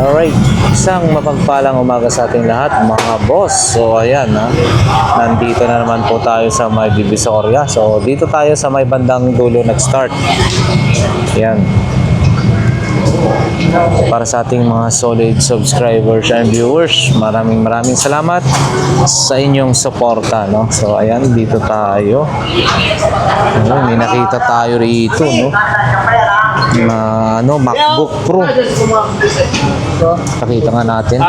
Alright, isang mapagpalang umaga sa ating lahat mga boss. So ayan nandito na naman po tayo sa may Divisoria. So dito tayo sa may bandang dulo nag-start. Ayan. Para sa ating mga solid subscribers and viewers, maraming salamat sa inyong suporta, no? So ayan, dito tayo. May nakita tayo rito, no? Na MacBook Pro. Pakita nga natin.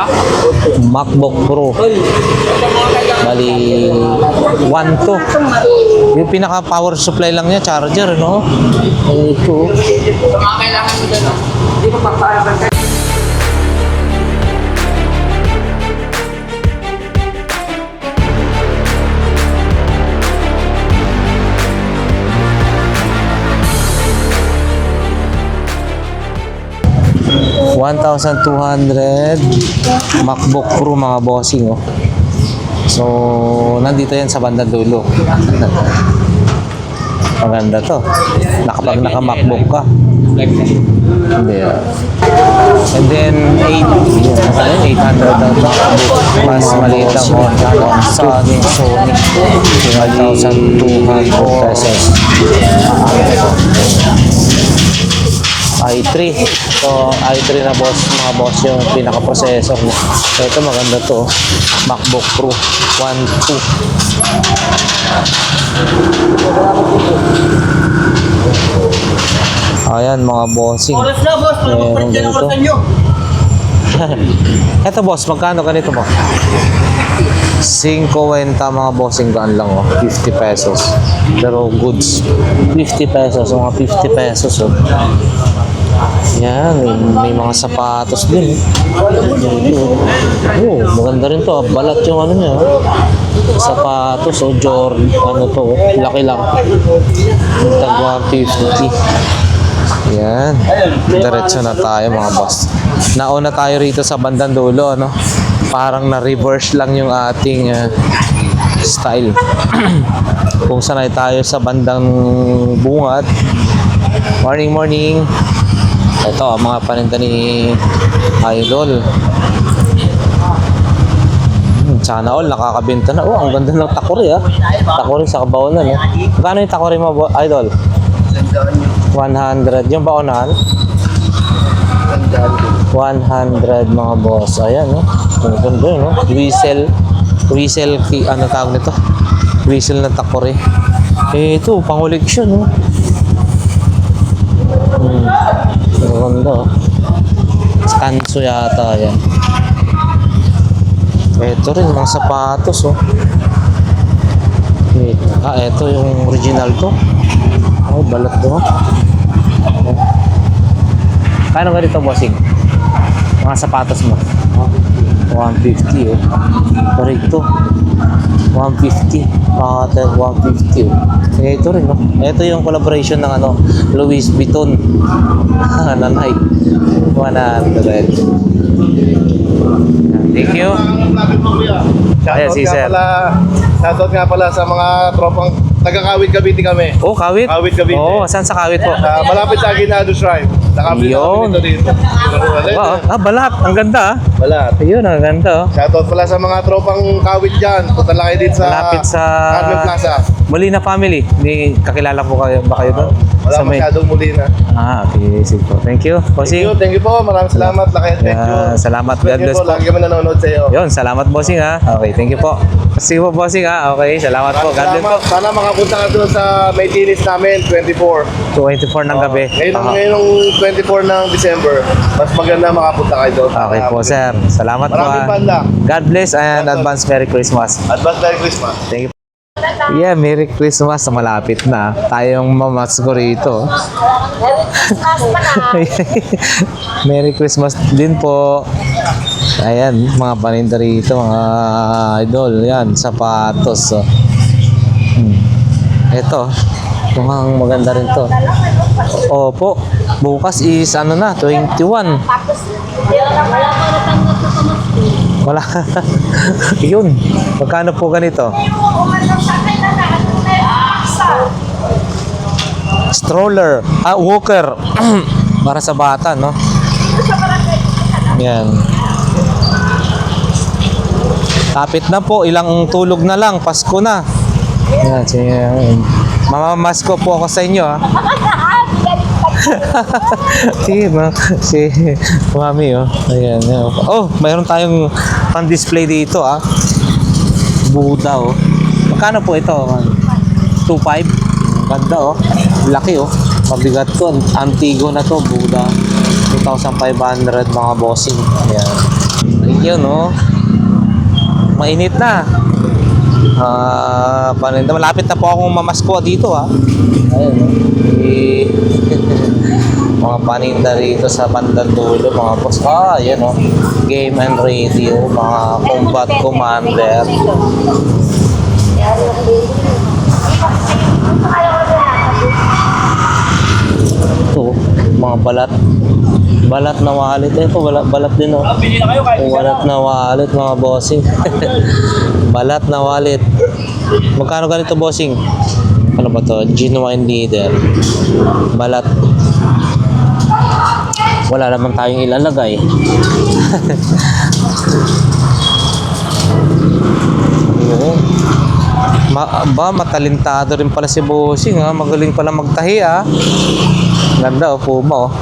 MacBook Pro. Bali 1 to. Yung pinaka power supply lang niya, charger, no? Ito. Kailangan mo dyan, hindi mo pagpapalagay. 1,200 MacBook Pro mga bossing, oh. So nandito yan sa bandang dulo. Maganda to. Kapag naka MacBook ka. Hindi. And then 800 ang MacBook. Mas maliit lang Sony 1,200 pesos. i3. So i3 na boss, mga boss, yung pinaka-processor. So ito maganda to, MacBook Pro 1.2. Ayan mga bossing. Oras na boss, meron dyan ang dito. orasan nyo. Ito boss, magkano ganito mo? 50 mga bossing, gaan lang, oh. 50 pesos. Pero goods 50 pesos, mga 50 pesos, oh. Yan, may mga sapatos din. Oh, maganda rin to. Balat yung ano niya. Sapatos o Jordan, ano to, laki lang. Tag 150. Yan. Diretso na tayo mga boss. Nauna tayo rito sa bandang dulo, no? Parang na-reverse lang yung ating style. Kung sanay tayo sa bandang bungat. Morning. Ito, mga paninda ni Idol. Sana all, nakakabenta na. Oh, ang ganda ng takori, ah. Takori sa kabaonan, eh. Magkano yung takori mo, Idol? 100. Yung baonan? 100 mga boss. Ayan, no? Ang ganda, no? Whistle, ano tawag nito? Whistle na takori. Eh, ito, pang-collection, no? Maganda, oh. Scanso yata yan. Ito rin, mga sapatos, oh. Ito yung original to. Oh, balat to. Kano ganito, bossing? Mga sapatos mo? 150, oh. Pero ito 150. 150, oh. Ito rin, no? Ito yung collaboration ng Louis Vuitton na Nike. 100. Thank you. Ayan si sir. Shoutout nga pala sa mga tropang taga-Kawit, Cavite kami. Oh, Kawit? Kawit, Cavite. Oh, saan sa Kawit po? Malapit sa Aguinaldo Shrine. Nakabili Yun. kami dito. Wow. Balat. Ang ganda, ah. Balat. Ayun, ang ganda, oh. Shoutout pala sa mga tropang Kawit dyan. Punta lang kayo dito sa Malapit sa Carmen Plaza. Molina family. May kakilala po kayo ba kayo doon? Wala masyadong muli na. Okay, sige po. Thank you. Bossing. Thank you po. Maraming salamat. Thank you. Salamat. God Thank you bless po. po. Lagi kami nanonood sa iyo. Yun, salamat bossing, ha. Okay, thank you po. Sige po bossing, ha. Okay, salamat po. God bless po. Salamat. Sana makapunta ka doon sa may tinis namin, 24. 24 ng gabi. Ngayong 24 ng December, mas maganda makapunta kayo doon. Okay po, sir. Salamat po, Maraming ha. banda. God bless and advance Merry Christmas. Advance Merry Christmas. Thank you. Yeah, Merry Christmas. Malapit na. Tayong mamasgo rito. Merry Christmas din po. Ayan, mga paninda rito, mga idol. Yan, sapatos. Ito, mukhang maganda rin to. Opo, bukas is 21. Wala. Yun. Magkano po ganito? Stroller. Walker. Para sa bata, no? Yan. Tapit na po, ilang tulog na lang, Pasko na. Yan, mamamasko po ako sa inyo, ha. Si Mami, oh. Ayan, oh. Oh, mayroon tayong pan-display dito, ah. Buddha, oh. Magkano po ito, man? 2.5? Ganda, oh. Laki, oh. Mabigat to. Antigo na to, Buddha. 2,500 mga bossing. Ayan. Ayun, oh. Mainit na. Paninda. Malapit na po akong mamasko dito, ha. Ayun, oh. Mga paninda rito sa bandang dulo, mga boss. Ayan, oh. Game and radio, mga combat commander. Ito, mga balat na wallet. Ito, balat din, oh. Balat na wallet, mga bossing. Balat na wallet. Magkano ganito, bossing? Ano ba to? Genuine leader. Balat. Wala naman tayong ilalagay. Yun. Matalintado rin pala si bossing, ha. Magaling pala magtahi, ha. Ganda, oh. Puma, oh.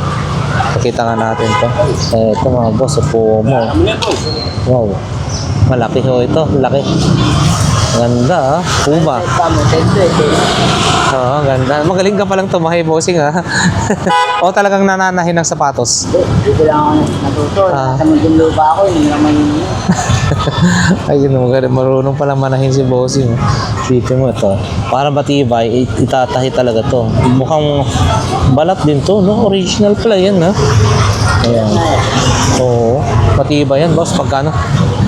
Pakita nga natin to. Ito, mga boss, oh. Puma, oh. Wow. Malaki, oh, ito. Laki. Ganda, ha. Puma. Oo, ganda. Magaling ka palang tumahi, bossing, ha. O talagang nananahin ng sapatos. Dito lang ako natuto. Sa Muntinlupa ako, hindi naman yun. Ayun, magaling. Marunong palang manahin si bossing. Dito mo ito. Para matibay, itatahi talaga to. Mukhang balat din to, no? Original pala yan, ha. Ayan. Oo. Matibay yan, boss. Pagkano?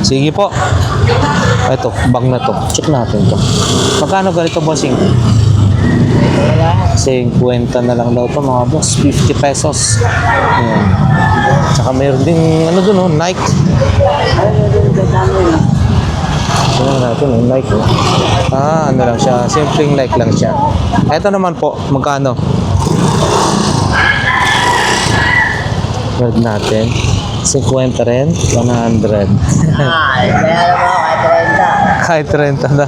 Sige po. Ito, bag na to. Check natin to. Magkano ganito, bossing? 50 na lang daw to, mga boss. 50 pesos. Ayan. Tsaka mayroon din, ano dun, oh, Nike. Ano natin, oh, Nike, oh. Ano lang siya. Simpleng Nike lang siya. Ito naman po, magkano? Word natin. 50 rin, 100. Kaya naman ako, Kahit 30 na.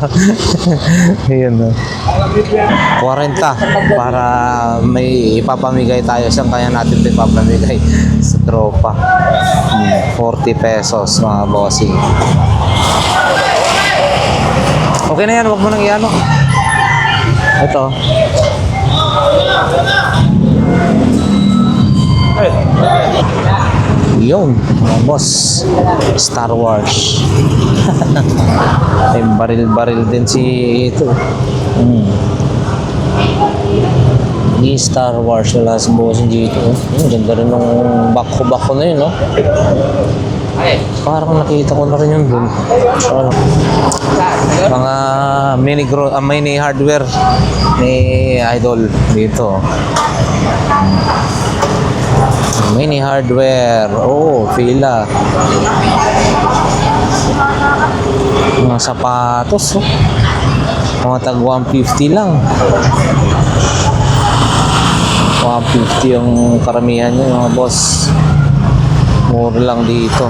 Ayun, no. 40 para may ipapamigay tayo. Saan kaya natin ito ipapamigay? Sa tropa. 40 pesos, mga bossing. Okay na yan, huwag mo nang iano. Ito. Yun, mga boss. Star Wars. May baril-baril din si ito. Di Star Wars, wala si bossing dito. Ganda rin ng bako-bako na yun, no? Parang nakita ko na rin yun dun. Ano? Mga mini hardware ni Idol dito. Mini hardware. Oh, pila. Mga sapatos, oh. Mga tag 150 lang. 150 yung karamihan nyo, mga boss. Mura lang dito.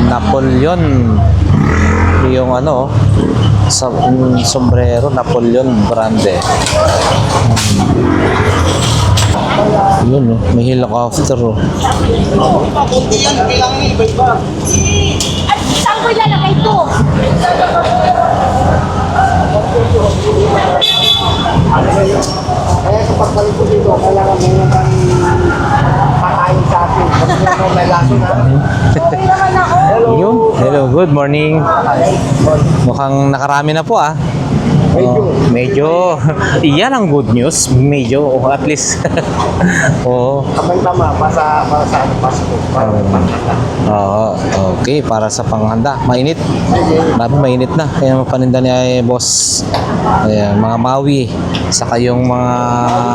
Napoleon. Yung ano, sa sombrero, Napoleon brande. Yun, oh. May helicopter, oh. At saan ko ilalagay ito? Kaya sa pagbalik ko dito, kailangan may nang pakain sa atin. Kasi may laso na. Okay naman ako. Yun. Hello, good morning. Mukhang nakarami na po, ah. Medyo. Iyan ang good news. Medyo, oh, at least. Oo. Tamang-tama, para sa Pasko. Oo, okay. Para sa panghanda. Mainit. Grabe, mainit na. Kaya mapaninda niya, boss. Ayan, mga Maui. Saka yung mga...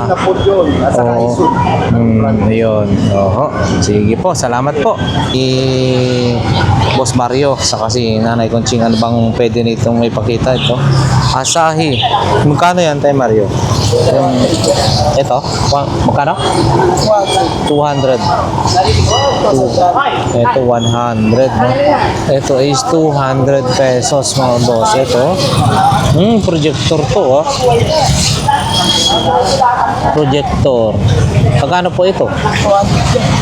Napoleon at saka Oo. Isud. Ayun. Oo. Sige po, salamat po. Boss Mario, saka si Nanay Conching. Ano bang pwede nitong may pakita ito? Asahi. Magkano yan, Tay Mario? Yung, ito? Magkano? 200. Ito 100. No? Ito is 200 pesos mga boss. Ito. Projector to. Oh. Projector. Magkano po ito?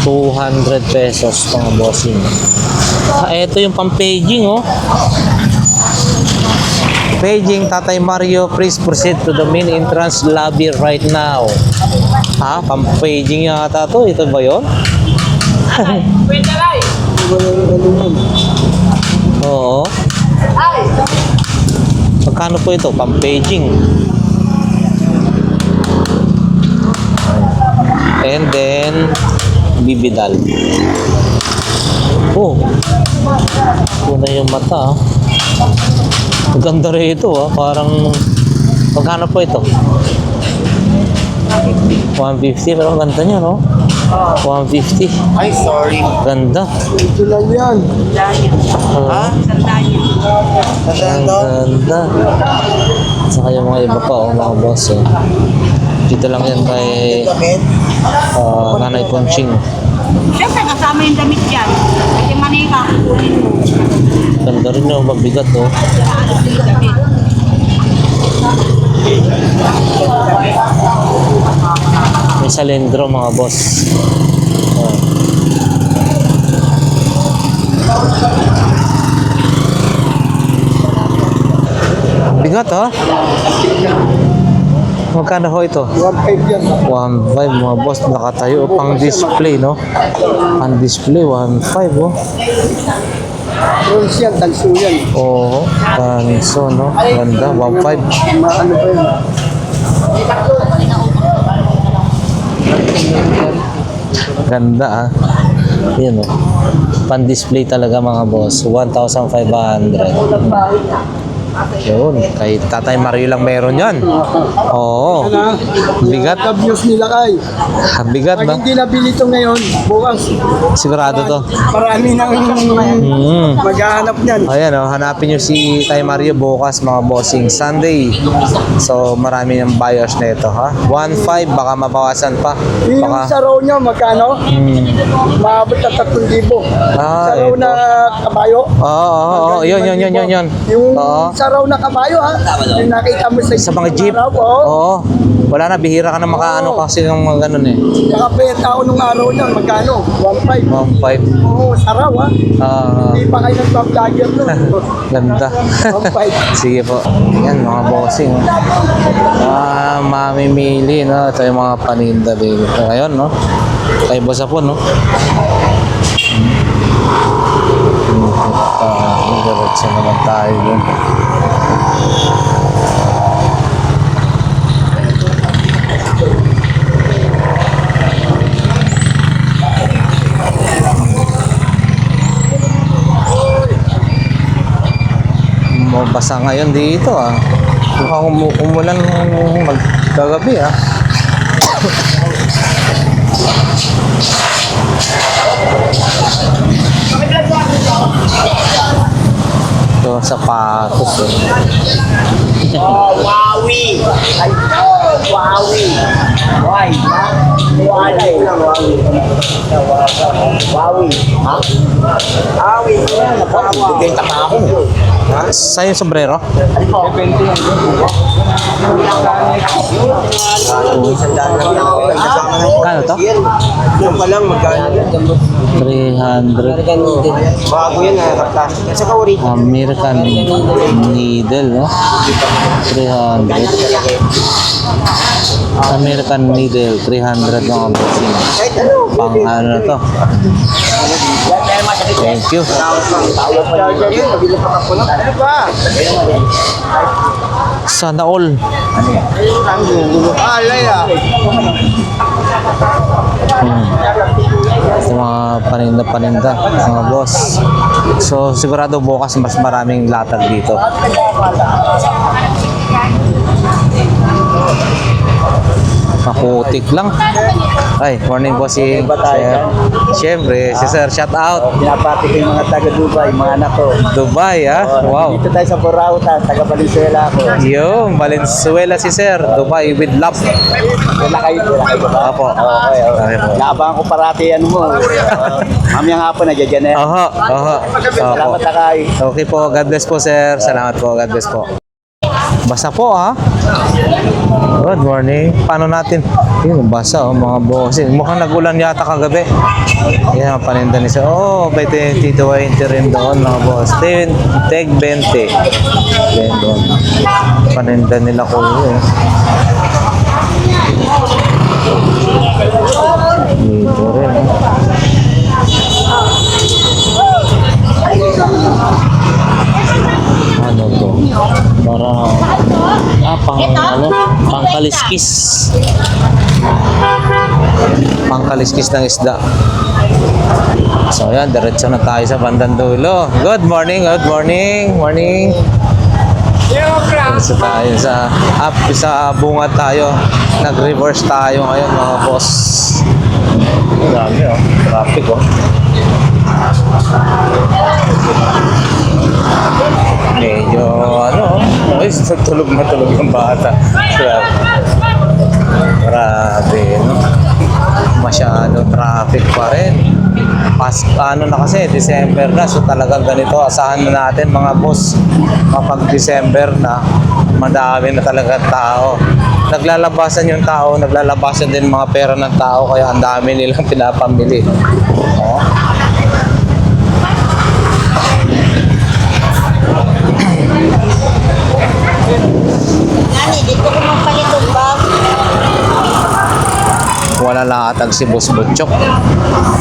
200 pesos mga bossing. Ito yung pang-paging, oh. Paging, Tatay Mario, please proceed to the main entrance lobby right now. Ha? Pang-paging yata to. Ito ba yun? Oo. Magkano po ito? Pang-paging. And then, bibidal. Oh. Ito na yung mata. Maganda rin ito. Parang, magkano po ito? 150. Pero ang ganda niya, no? 150. Ay, sorry. Ganda. Ito lang yan. Ha? Ang ganda. Saka yung mga iba pa, mga boss. Dito lang yan kay Nanay Conching. Siyempre, kasama yung damit dyan. Kasi manika, kukunin mo. Ganda rin yung mabigat, oh. May salendro, mga boss. Oh. Bigat, ha? Magkano ho ito? 1.5 yan. 1.5 mga boss, nakatayo pang display, no? Pang display 1.5, oh. Bronze yan, tanso yan. Oo, tanso, no? Ganda, 1.5. Ano ba yun? Ganda, ah. Yun, oh. Pan display talaga mga boss, 1,500. Yun, kay Tatay Mario lang meron yan. Oo. Bigat. Views nila kay. Bigat, Pag no? hindi nabili ito ngayon, bukas, Sigurado to. marami nang maghahanap niyan. Ayan, oh, hanapin nyo si Tay Mario bukas mga bossing Sunday. So marami ng buyers na ito, ha? 1.5, baka mabawasan pa. Yung Baka, sa raw niya, magkano? Maabot na 3,000. Ah, Sa raw ito. na kabayo. oo, yun. Yung Oo. sa raw na kabayo, ha? Yung nakita mo Sa mga jeep. araw, oo. Oo. Wala na, bihira ka na makaano kasi ng mga ganun eh. Nakapeta ako nung araw niya, magkano? 1.5. 1.5. Oo, sa raw, ha? Hindi pa kayo nag-vlogger nun. Ganda. 1.5. Sige po. Yan mga bossing. Mamimili, no? Ito yung mga paninda dito. Ngayon, no? Kay Boss Apon, no? Diretso naman tayo dun. Mabasa ngayon dito, ah. Mukhang umulan magkagabi, ah. Ito, sapatos, eh. Wawi! Ayun! Wawi! Why? Wawi lang, Wawi. Wawi. Ha? Wawi. Bibenta pa ako. Sa yung sombrero? Kano to? Yung pa lang, magkano? 300. Bago yan, plastic. At saka original. American needle, no? 300. American needle, 300 mga bossing. Kahit ano. Pang ano na to? Thank you. Ano ba? Sana all. Alay ah. Sa mga paninda-paninda, mga boss. So, sigurado bukas mas maraming latag dito. Maputik lang. Ay, morning bossing. Sir. Siyempre, si Sir, shout out. Pinapati ko yung mga taga Dubai, mga anak ko. Dubai, ah. Wow. Dito tayo sa Borauta, taga Valenzuela ako. Yo, Valenzuela si Sir. Dubai with love. Wala kayo. Apo. Okay. Naabangan ko parati ano mo. Mamaya nga po, nandiyan na. Oho, oho. Salamat Opo. na kayo. Okay po, God bless po, Sir. Salamat po, God bless po. Basa po, ha? Good morning. Paano natin? Yun, basa, oh, mga bossing. Mukhang nagulan yata kagabi. Yan, ang paninda ni Sir. Oh, may Tito Winter rin doon, mga boss. Teg 20. Yan doon. Paninda nila ko yun. Dito rin, ano to? Para pangkaliskis. Pangkaliskis ng isda. So ayan, diretso na tayo sa bandang dulo. Good morning, good morning. Morning. Diretso tayo sa bungad tayo. Nag-reverse tayo ngayon, mga boss. Dami, oh. Traffic, oh. Medyo ay tulog na tulog ang bata. Grabe, no? Masyado traffic pa rin. Na kasi, December na, so talagang ganito, asahan na natin mga boss. Kapag December na, madami na talaga tao. Naglalabasan yung tao, naglalabasan din mga pera ng tao, kaya ang dami nilang pinapamili. Oh. Nani, dito ko magpalit ng bag. Wala lang atag si Boss Butchok.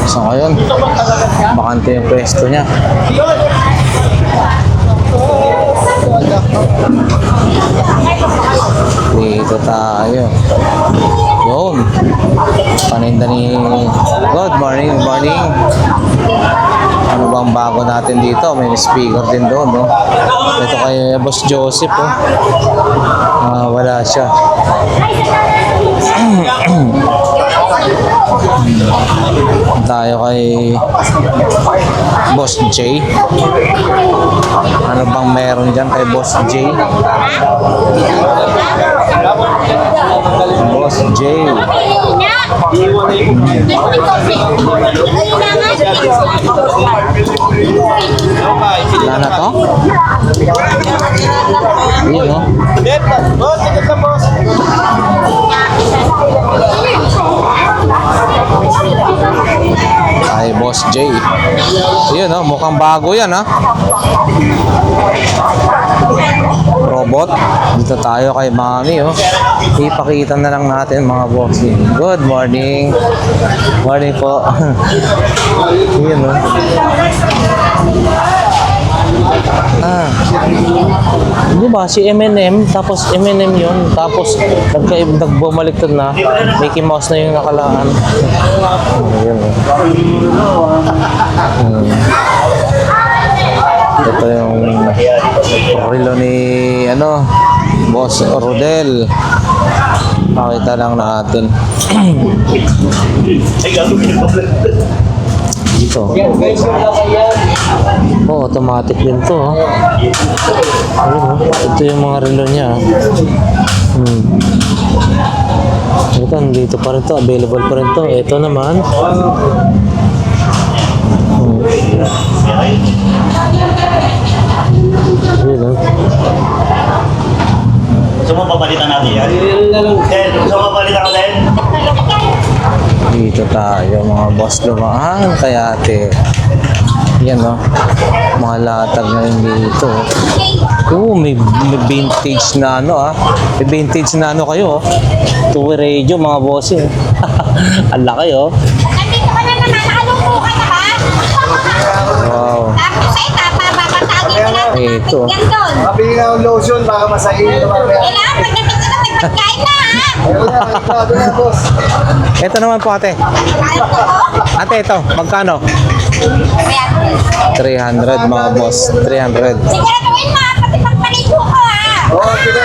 So ngayon, bakante yung pwesto niya. Dito tayo. Yun. Paninda ni... Good morning, good morning. Ano bang bago natin dito? May speaker din doon, no? Ito kay Boss Joseph, oh. Wala siya. Tayo kay Boss J. Ano bang meron dyan kay Boss J? Boss J. Wala na to? Yun, no? Ay, Boss J. Yun, no? Mukhang bago yan, ha? Robot. Dito tayo kay Mami, oh. Ipakita na lang natin, mga bossing. Good morning. Morning po. Yun, no? Di ba si M&M, tapos M&M yun, tapos nagbumaliktad na, Mickey Mouse na yung nakalaan. Ayun, ito yung relo ni Boss Rodel. Pakita lang natin. Dito. Oh, automatic din to. Ayun, ito yung mga relo niya. Ito, dito pa rin to. Available pa rin to. Ito naman. Ayun, Gusto mo papalitan natin yan? Gusto mo papalitan ko din? dito tayo, mga boss, dumaan kaya ate. Yan, no? Mga latag na yun dito. Oh, may vintage na may vintage na kayo, oh. Two-way radio, mga boss, eh. Ang laki, oh. Nandito ka na naman, nakalungko ka na ba? Wow. Tapos ay papapatagin mo natin Ito. yan doon. Mabili na ng lotion, baka masahin ito mamaya. Kailangan pagdating ka na may pagkain na, ha? Ayun na, boss. Ito naman po, ate. Ayaw ko mo? Ate, ito. Magkano? Ayan. 300, mga boss. 300. Siguraduhin mo, ha? Pati pagpaligo ko, ha? Oo, sige.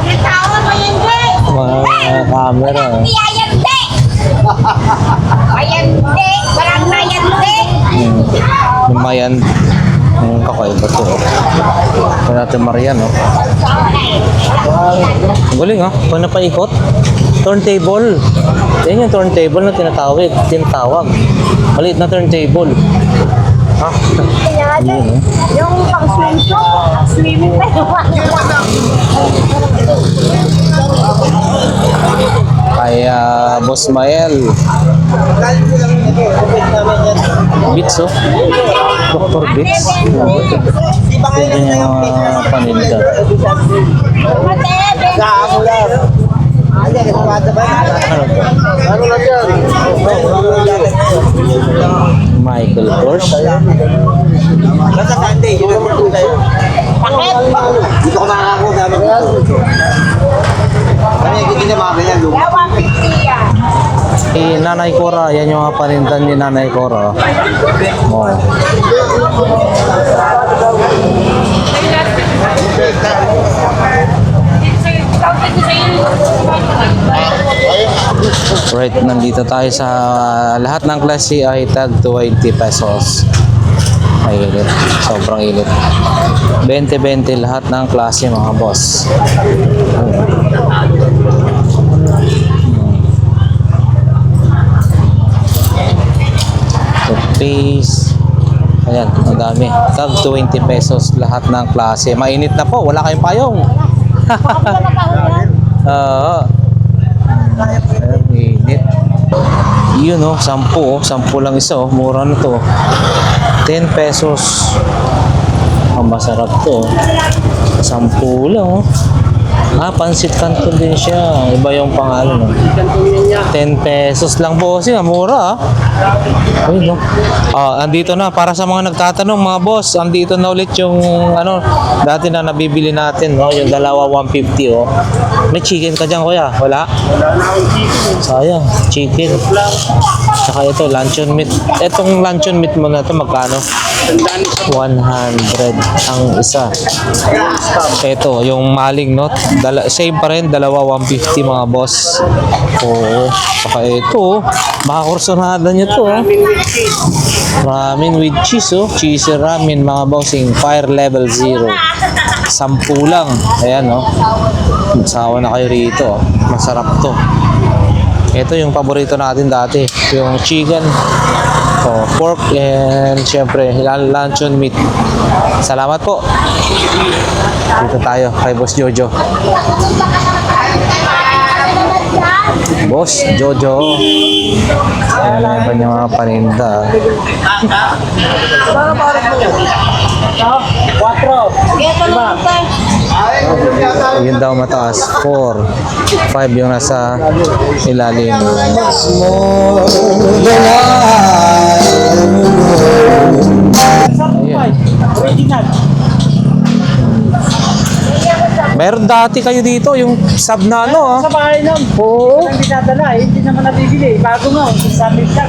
Nagtawa mo yun, Jay. Mga camera. Ayande! Ayande! Walang ayande! Lumayan. Ang kakaiba to. Ito natin Marian, oh. Ang galing, oh. Kung napaikot. Turntable. Yan yung turntable na tinatawag. Maliit na turntable. Ha? Yun, oh. Yung pang-swim ko, swimming na yung Kay Boss Mael. Beats, oh. Dr. Beats. Yan yung paninda. Ano lang yan? Michael Kors. Basta Sunday, yun ang magpunta yun. Bakit? Dito ko nakakakuha namin dito. Kami nagiging na mga ganyan, lupa. Kaya 150 yan. Nanay Cora, yan yung mga panindan ni Nanay Cora. Oh. Right, nandito tayo sa lahat ng klase ay tag 20 pesos. Ay, init. Sobrang init. 20-20 lahat ng klase mga boss. Toothpaste. Ayan, ang dami. Tag 20 pesos lahat ng klase. Mainit na po, wala kayong payong. Oo. Ayan, init. Yun oh, 10 oh. 10 lang isa oh. Mura na to. 10 pesos. Ang masarap to. 10 lang oh. Pansit Canton din siya. Iba yung pangalan. No? 10 pesos lang boss. Mura Ayun, no? Andito na. Para sa mga nagtatanong mga boss, andito na ulit yung ano, dati na nabibili natin. No? Yung dalawa 150. Oh. May chicken ka dyan kuya? Wala? Sayang. Chicken. Saka ito, luncheon meat. Etong luncheon meat mo na ito, magkano? 100 ang isa. Ito, yung maling no? Same pa rin, dalawa 150 mga boss. Oo. Saka ito, makakursonada nyo to. Ramen with cheese, oh. Cheesy ramen mga bossing. Fire level 0. 10 lang. Ayan, no? Magsawa na kayo rito. Masarap to. Ito yung paborito natin dati. Yung chicken. Pork and syempre luncheon meat. Salamat po. Dito tayo kay Boss Jojo. Boss Jojo. Ayan na yung mga paninda. Yun daw mataas. 4. 5 yung nasa ilalim. Ayan. Meron dati kayo dito, yung sub na ano, Sa bahay nun. Oo. Hindi nadala, hindi naman nabibili. Bago nga, sa amin lang.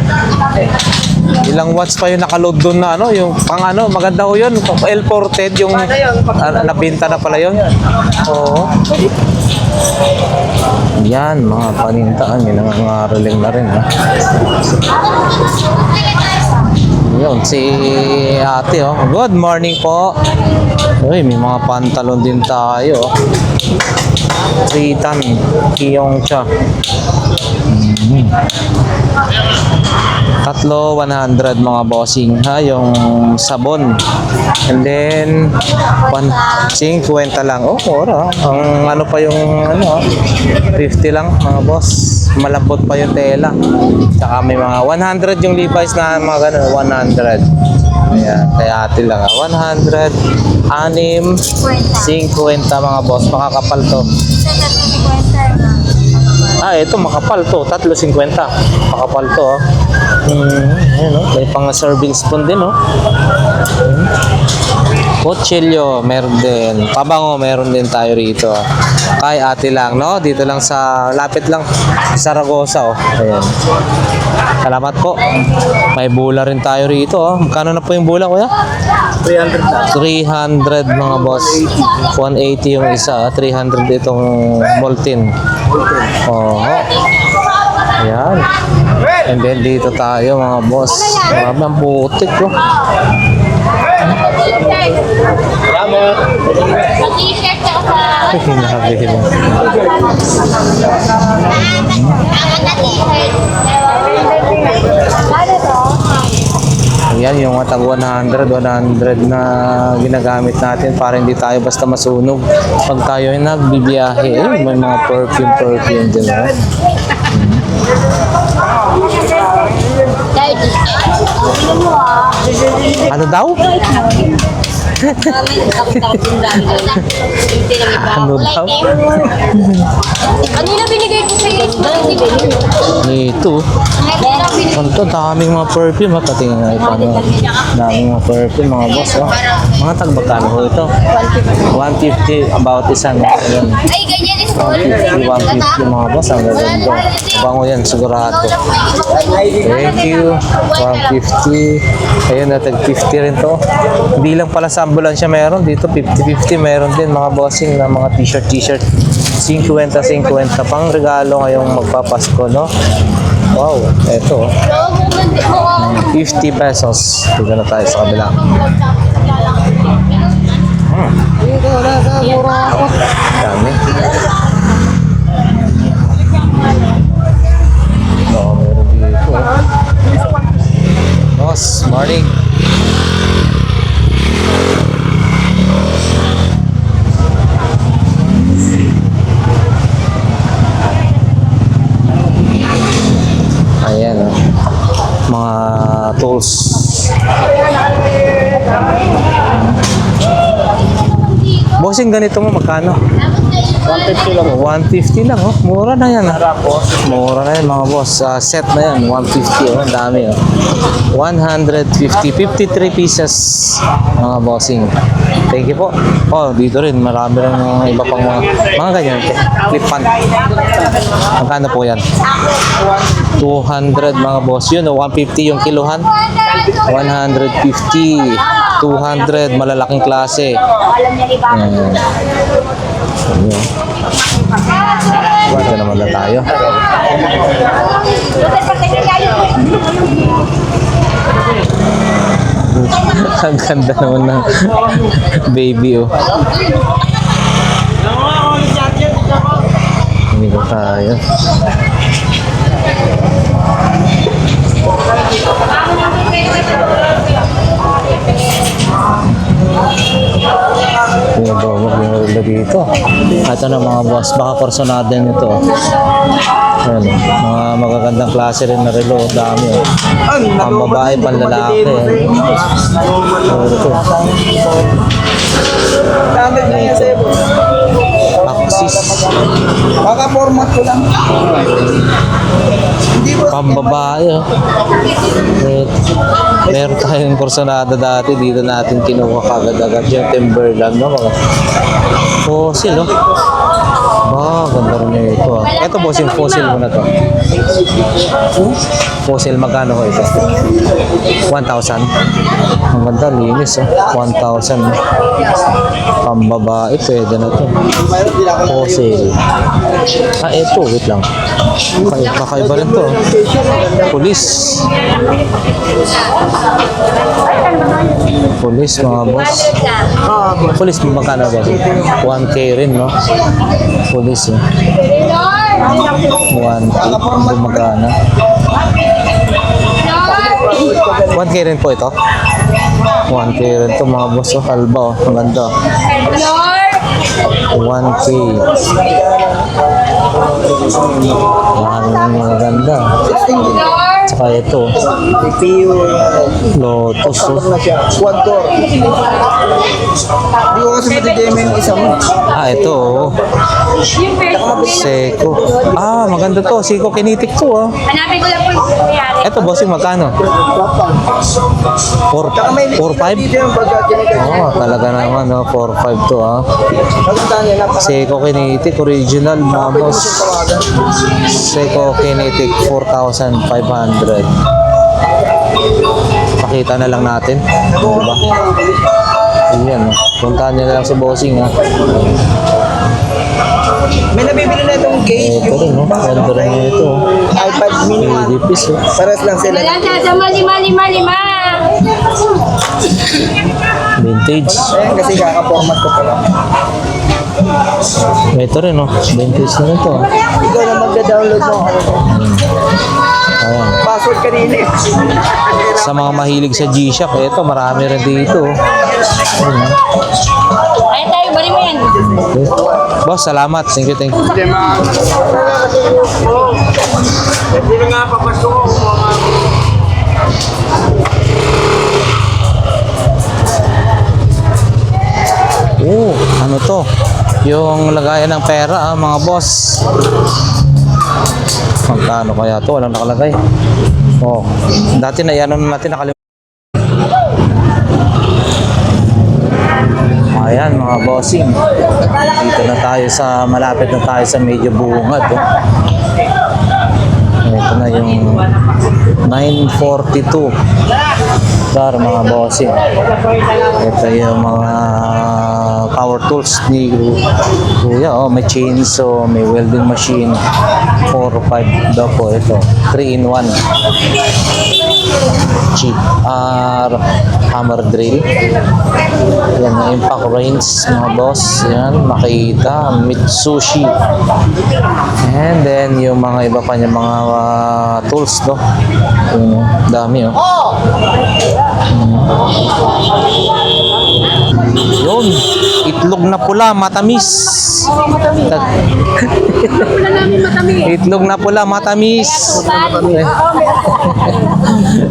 Ilang watts pa yung nakaload doon na ano, yung pang ano, maganda ho yun. L410 yung nabinta na pala yun. Oo. Yan, mga panintaan, yun ang mga ruling na rin. Ha? Yun, si ate, oh. Good morning po. Uy, may mga pantalon din tayo. Tritan, Kiyong Cha. Tatlo, 100 mga bossing ha, yung sabon. And then 50 lang. Oh, mura. Ang ano pa yung ano, 50 lang mga boss. Malambot pa yung tela. Tsaka may mga 100 yung Levi's na mga ganun, 100. Ayan, kaya ate lang 100, 6, 50 mga boss. Makakapal to. Ito makapal to, 3.50. Makapal to, oh. Ayan, oh. May pang serving spoon din, oh. Kutsilyo, meron din. Pabango, meron din tayo rito. Kay ate lang, no? Dito lang sa, lapit lang, Saragosa, oh. Ayan. Salamat po. May bula rin tayo rito, oh. Magkano na po yung bula, kuya? 300 mga boss. 180 yung isa, 300 itong molten. Oo. Ayan. And then dito tayo mga boss. Marami ang putik, oh. T-shirt ka sa... Hinabi mo. Angat na t-shirt. Ayan, yung tag 100 na ginagamit natin para hindi tayo basta masunog. Pag tayo ay nagbibiyahe, may mga perfume din. Oh. Ano daw? Ano daw? Ano yung binigay ko sa iyo? Ito. Ito, daming mga perfume. Patingin nga ito. Daming mga perfume, mga boss. Oh. Mga tagbakano ho ito. 150 about isang. Ayan. Ay, ganyan is 150 mga boss. Ang gaganda. Bango yan, sigurado. Thank you. 150. Ayun, natag 50 rin to. Hindi lang pala sa ambulansya meron. Dito 50-50 meron din mga bossing na mga t-shirt. 50-50 pang regalo ngayong magpapasko, no? Wow, eto. 50 pesos. Dito na tayo sa kabila. Dami. Oo, meron dito. Boss, morning. Ayan, oh. Mga tools. Bossing, ganito mo magkano? 150 lang. 150 lang, oh. Mura na yan. Mura na yan, mga boss. Set na yan. 150, oh. Ang dami, oh. 150. 53 pieces, mga bossing. Thank you po. Oh, dito rin. Marami rin mga iba pang mga ganyan. Clip pan. Magkano po yan? 200, mga boss. Yun, oh. 150 yung kiluhan. 150. 200. Malalaking klase. Ayan. Ayan. Ito naman na tayo. Ang ganda naman ng baby, oh. Hindi ko tayo. Yung dito. Ito na mga boss, baka personada nito. Ayan, mga magagandang klase rin na relo, dami. Pang babae, pang lalaki. Ito. Axis. Baka format ko lang. Pambabae, oh. Meron tayong personada dati, dito natin kinuha kagad-agad yung Timberland, no? Mga fossil, oh. Ba, ganda rin ito, ah. Ito, bossing, fossil mo na to. Fossil, magkano ko ito? 1,000. Ang ganda, linis, oh. 1,000. Pambabae, pwede na to. Fossil. Ah, ito, wait lang. Kakaiba rin to. Police. Police, mga boss. Police, magkano ba? 1K rin, no? Police, eh. 1K. Magkano? 1K rin po ito. 1K rin to, mga boss. Oh, kalba, oh. Ang ganda. 1K. Ang ganda. Tsaka ito, CPU. Lotus. Oh. Tapos na siya. Quad core. Hindi ko kasi matideme yung isa mo. Ah, ito. Oh. Seiko. Ah, maganda to. Seiko Kinetic to. Oh. Hanapin ko lang po yung nangyari. Ito, bossing, magkano? 4.5? Dito yung pagka-kinetic. Oo, talaga naman, no? 4.5 to, ha? Pagpuntahan niya lang. Seiko Kinetic, original, mamos. Seiko Kinetic, 4,500. Pakita na lang natin. Diba? Ayan, puntahan nyo na lang si bossing, ha? May nabibili na itong case. Ito rin, no? Ganda rin ito. iPad mini. Pilipis, oh. Pares lang sila. Wala na, sama 5. Vintage. Ayan kasi kaka-format ko pala. Ito rin, no? Vintage na ito. Ikaw na magda-download mo. Ayan. Password kanina eh. Sa mga mahilig sa G-Shock, ito, marami rin dito. Ayan, ha? Ayun tayo, bali mo yan. Okay. Boss, salamat. Thank you, thank you. Ano to? Yung lagayan ng pera, mga boss. Magkano kaya to? Walang nakalagay. Oh, dati na yan natin nakalimutan. Ayan mga bossing. Dito na tayo sa malapit na tayo sa medyo bungad. Oh. Ito na yung 942. Dar mga bossing. Ito yung mga power tools ni Kuya. Oh, may chainsaw, may welding machine. 4-5 daw po ito. 3-in-1. GR hammer drill. Yan, may impact range mga boss. Yan, makita. Mitsushi. And then, yung mga iba pa niya mga tools, no? Yung dami, oh. Yun. Itlog na pula, matamis. Itlog na pula, matamis.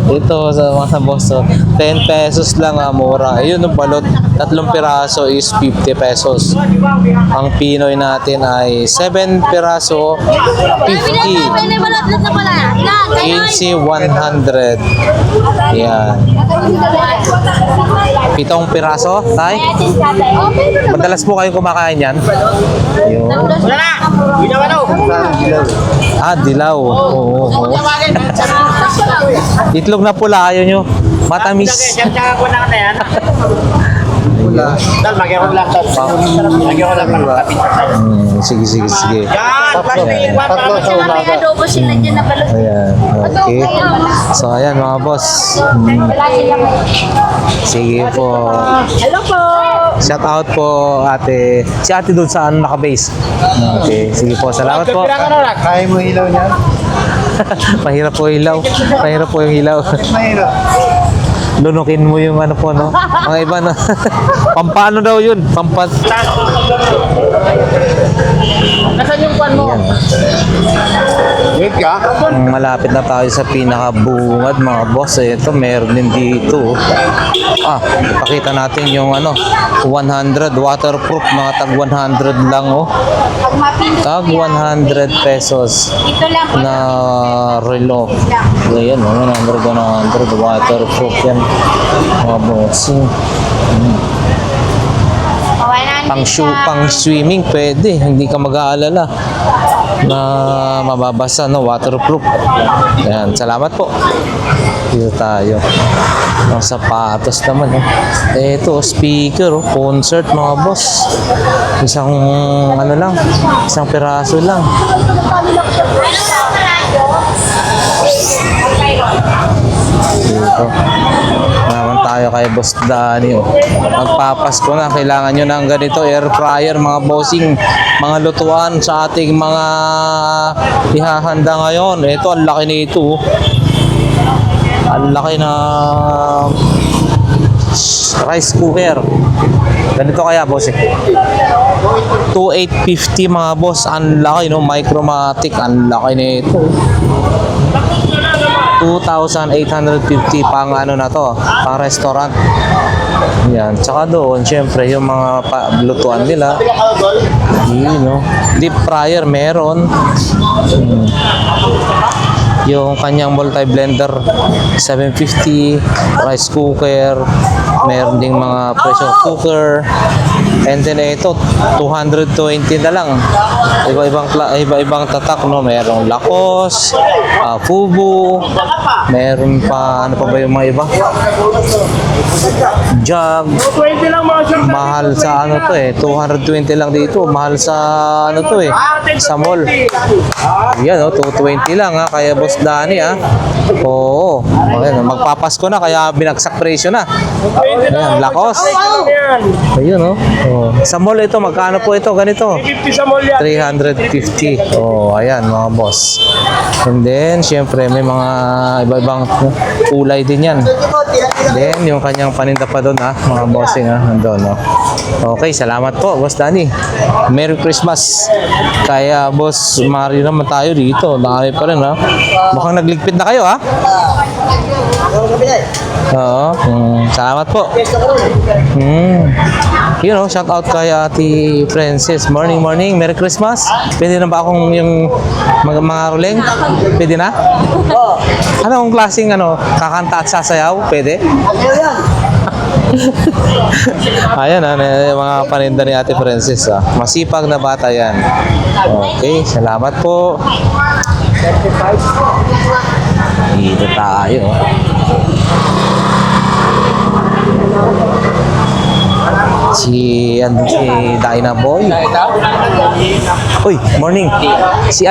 Ito sa mga boss, so, 10 pesos lang, mura. Ayun, yung balot, 3 piraso is 50 pesos. Ang Pinoy natin ay 7 piraso, 50. 15, 100. Yan. 7 piraso, tay? Madalas po kayo kumakain yan? Yun. Wala na! Ginawa daw! Ah, dilaw. Oo. Itlog na pula, ayaw nyo. Matamis. Siyang ko na yan. Dahil magyan ko lang. Magyan ko lang ng kapit. Sige. Yan! Plastic! Tatlo sa umaga. Adobo sila dyan na balot. Ayan. Okay. So, ayan mga boss. Sige po. Hello po. Shout out po ate. Si ate doon saan naka-base. Okay. Sige po. Salamat po. Kaya mo ilaw niyan? Mahirap po ilaw. Mahirap po yung ilaw. Mahirap. Lunukin mo yung ano po, no? Mga iba, no? Pampano daw yun? Nasaan yung kwan mo? Wait ka? Malapit na tayo sa pinakabungad, mga boss. Ito, meron din dito. Ipakita natin yung ano, 100 waterproof, mga tag 100 lang, oh. Pag mapindot Tag 100 pesos ito lang po. na relo. Ayan, 100 waterproof yan. Mga bossing. Pang swimming pwede, hindi ka mag-aalala na mababasa, no? Waterproof. Ayan, salamat po. Dito tayo. Ang sapatos naman, Ito, speaker, concert, mga boss. Isang ano lang, isang piraso lang. Dito. Naman tayo kay Boss Danny. Magpapasko na. Kailangan nyo ng ganito. Air fryer, mga bossing. Mga lutuan sa ating mga ihahanda ngayon. Ito, ang laki nito. Ang laki na rice cooker. Ganito kaya, bossing. 2,850 mga boss. Ang laki, no? Micromatic. Ang laki nito. 2,850 pang ano na to, pang restaurant. Yan. Tsaka doon, syempre, yung mga lutuan nila. Yun, no? Deep fryer, meron. Yung kanyang multi-blender, 750. Rice cooker. Meron ding mga pressure cooker. And then ito, 220 na lang. Iba-ibang tatak, no? Merong Lacoste, Fubu, meron pa, ano pa ba yung mga iba? Jug. 20 lang mga sir. Mahal sa ano to eh, 220 lang dito. Mahal sa ano to eh, sa mall. Yan, 220 lang ha, kaya Boss Danny ha. Oo, ayan, magpapasko na kaya binagsak presyo na. Ayan, Lacoste. Ayun sa mall ito, magkano po ito? Ganito. 50 sa mall yan. 350. Ayan mga boss. And then, syempre, may mga iba-ibang kulay din yan. Then, yung kanyang paninda pa doon mga bossing nandun Okay, salamat po, Boss Danny. Merry Christmas. Kaya, Boss Mario naman tayo dito. Nakami pa rin Mukhang nagligpit na kayo Oo. Salamat po. Shout out kay Ate Princess. Morning. Merry Christmas. Pwede na ba akong yung mga rolling? Pwede na? Anong klaseng kakanta at sasayaw? Pwede? Ayan mga paninda ni Ate Princess Masipag na bata yan. Okay, salamat po. Dito tayo. Si Dyna Boy. Uy, morning. Si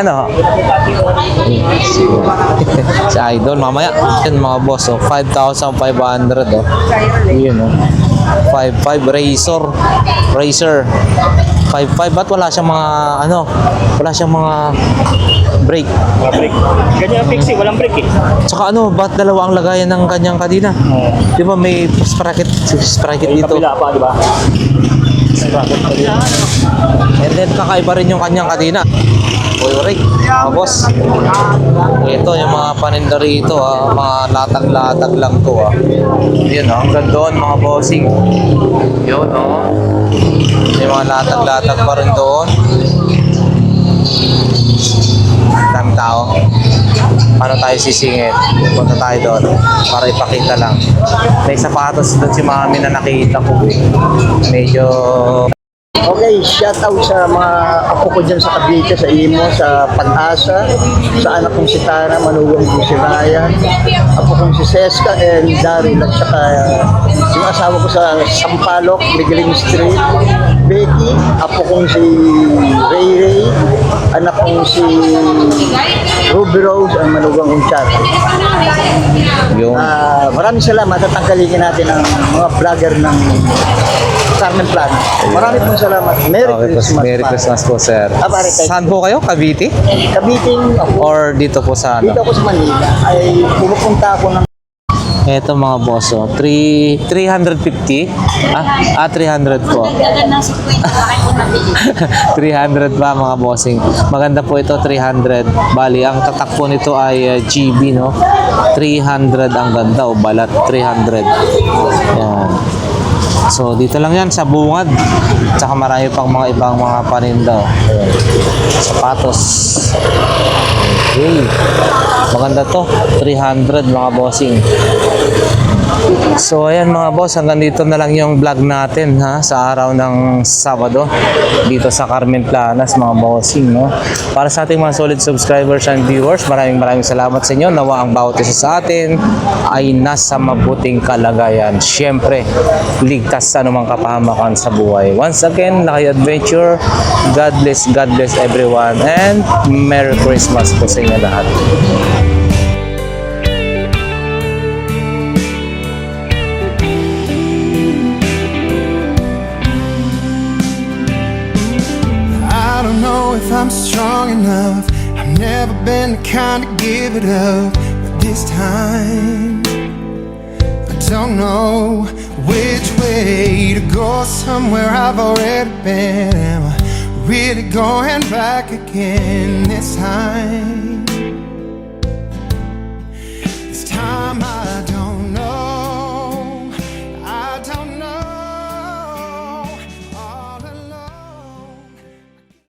si Idol mamaya. Yan mga boss 5,500 Yun 55 Racer 55 ba't wala siyang mga wala siyang mga brake. Ganyan ang fixie, walang break eh. Tsaka ba't dalawa ang lagayan ng kanyang kadina? Di ba may sprocket dito? Kapila pa, di ba? And then kakaiba rin yung kanyang kadina. Uy, Rick, mga boss. Ito yung mga paninda rito mga latag-latag lang to Yun hanggang doon mga bossing. Yun may mga latag-latag pa rin doon. Daming tao. Paano tayo sisingit? Punta tayo doon para ipakita lang. May sapatos doon si Mami na nakita ko medyo Okay, shout out sa mga apo ko dyan sa Cavite, sa Imo, sa Pag-asa, sa anak kong si Tara, manugang kong si Ryan, apo kong si Seska and Daryl, at saka yung asawa ko sa Sampaloc, Ligaling Street, Becky, apo kong si Ray, anak kong si Ruby Rose, ang manugang kong Chato. yung Maraming salamat at tanggalingin natin ang mga vlogger ng Carmen Plan. Maraming pong salamat. Merry Christmas. Merry Christmas po, sir. Pare, thank you. Saan po kayo? Cavite? Kabiting ako. Or dito po sa Dito ako sa Manila ay pumupunta ako ng Eto mga boss 350 300 po. 300 pa mga bossing. Maganda po ito, 300. Bali, ang tatak po nito ay GB 300 ang ganda balat 300. Yan. So dito lang yan sa bungad. Tsaka marami pang mga ibang mga paninda. Ayan. Sapatos. Okay. Maganda to. 300 mga bossing. So ayan mga boss, hanggang dito na lang yung vlog natin sa araw ng Sabado dito sa Carmen Planas mga bossing Para sa ating mga solid subscribers and viewers, maraming salamat sa inyo. Nawa ang bawat isa sa atin ay nasa mabuting kalagayan. Syempre, ligtas sa anumang kapahamakan sa buhay. Once again, Lakay Adventure, God bless everyone, and Merry Christmas po sa inyo lahat. If I'm strong enough, I've never been the kind to give it up, but this time I don't know which way to go. Somewhere I've already been. Am I really going back again this time? time I